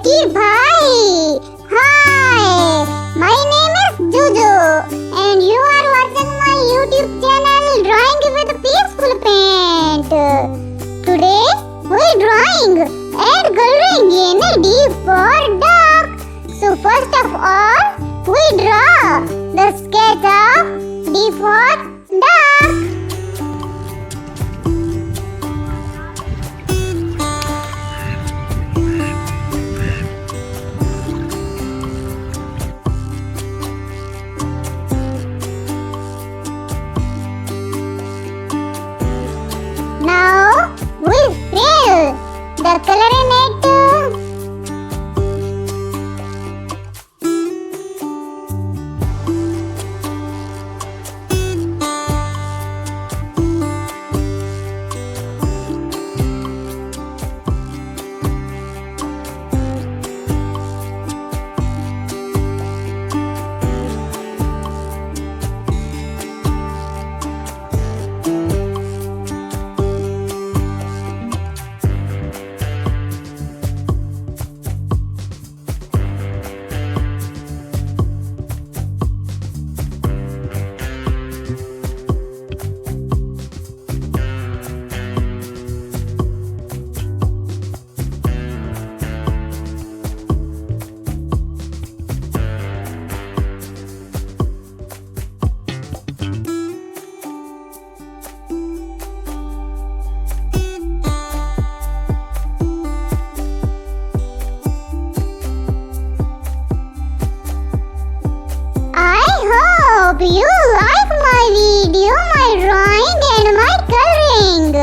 कि भाई. Hi, my name is Juju and you are watching my YouTube channel Drawing with Peaceful Paint. Today we drawing and coloring in D for dark. So first of all we draw the sketch of D for dark. Now we fill the color in it. Hope you like my video, my drawing and my coloring.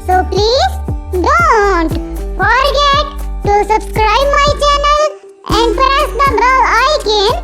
So please don't forget to subscribe my channel and press the bell icon